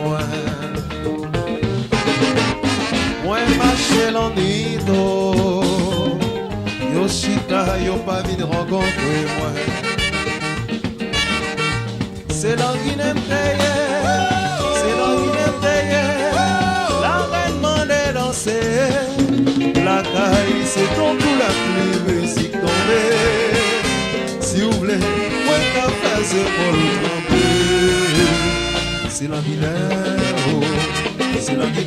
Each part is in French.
moi. Moi marché l'ennito, yo chita, yo pas venu rencontrer moi. C'est l'anguille payé, c'est l'anguille payé, la reine m'en est dansée. La caille c'est ton coup la pluie, musique tombée. Si vous voulez, moi qu'à faire c'est pour le tremper. C'est l'anguille, c'est l'anguille,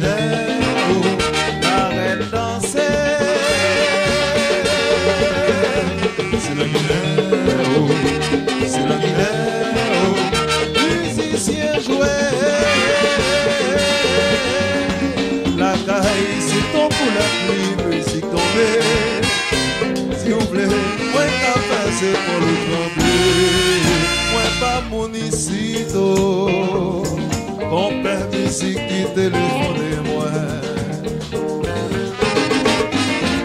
la reine dansée. C'est l'anguille, c'est l'anguille. Musicien joué, la caille c'est ton pour la pluie, musique tombée. Si vous voulez, moi qu'à faire c'est pour le trembler. Moi pas mon icito, compère musique qui téléphone et moi.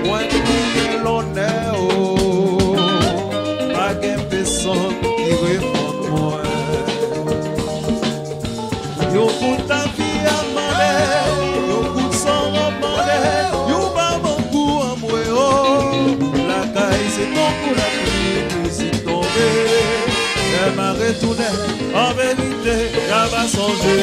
Moi qui l'honneur, pas qu'un personne qui répond moi. Yo pour ta vie à manger, yo pour son manger, yo pas beaucoup à moi. La caille c'est ton pour la pluie, musique tombée. Elle m'a retourné, en vérité, elle va songer.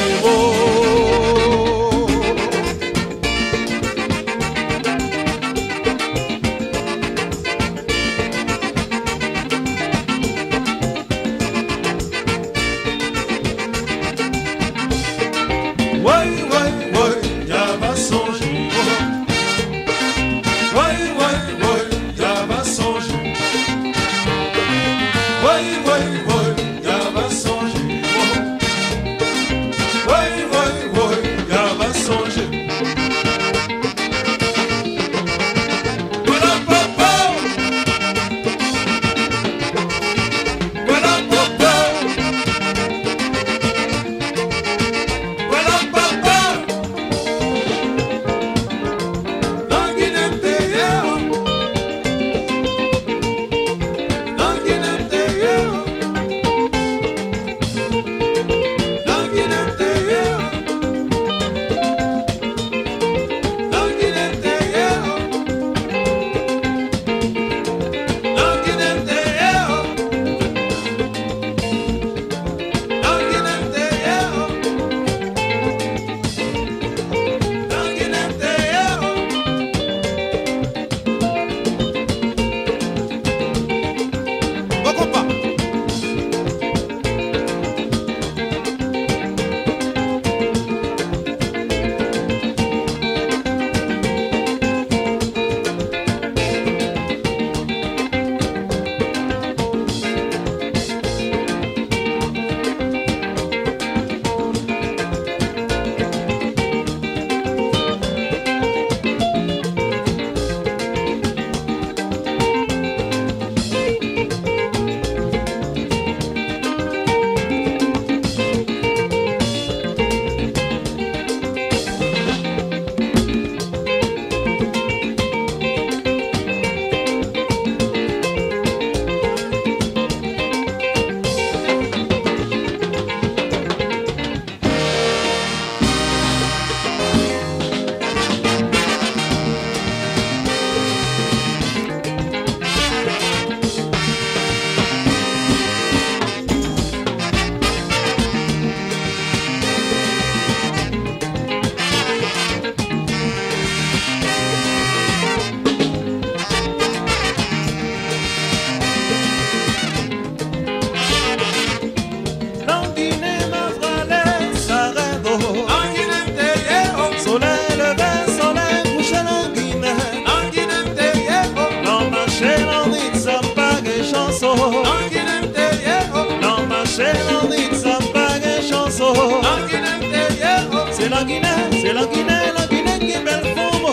C'est la Guinée qui est belle forme.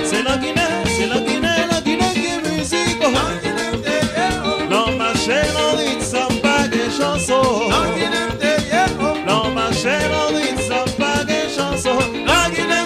C'est la Guinée qui est musique. Non, ma chaîne en dit ça pas des chansons. Non, ma chaîne en dit ça pas des chansons. La Guinée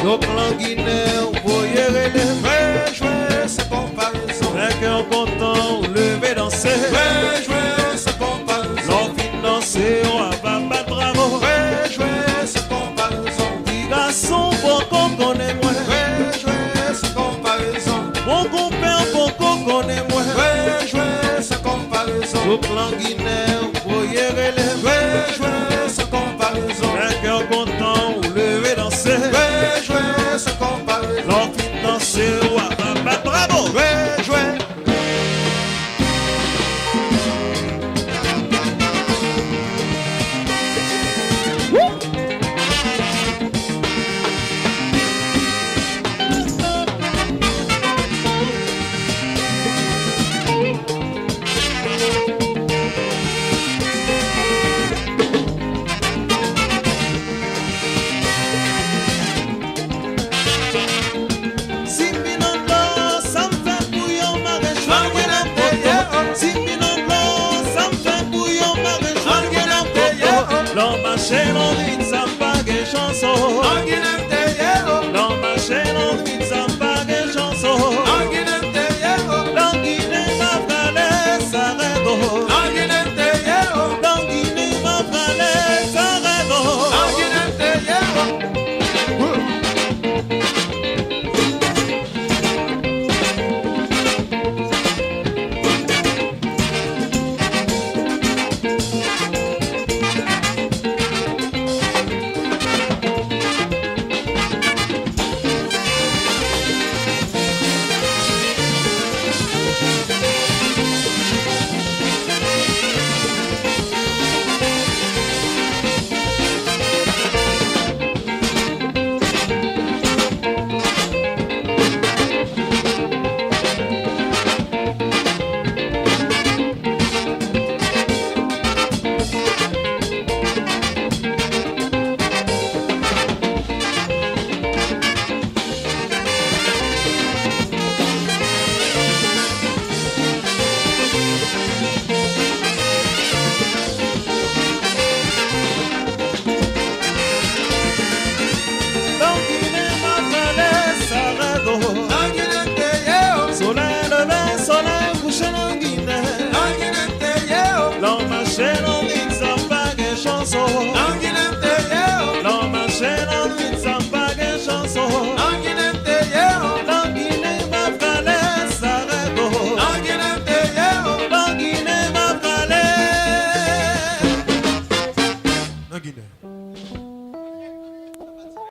Donc l'anguinaire, voyez les vrais jouer sa comparaison. Un cœur content, lever danser. Vrais jouer sa comparaison. L'on vit danser, on va battre bravo. Vrais jouer sa comparaison. Petit garçon, beaucoup connaît moi. Vrais jouer sa comparaison. Mon compère, beaucoup connaît moi. Vrais jouer sa comparaison. Donc l'anguinaire, voyez les vrais jouer sa comparaison. Un cœur content, lever danser. Vrais jouer sa comparaison. L'on vit danser, on va battre bravo. Vrais jouer. L'homme marché, l'on dit ça pas de chanson.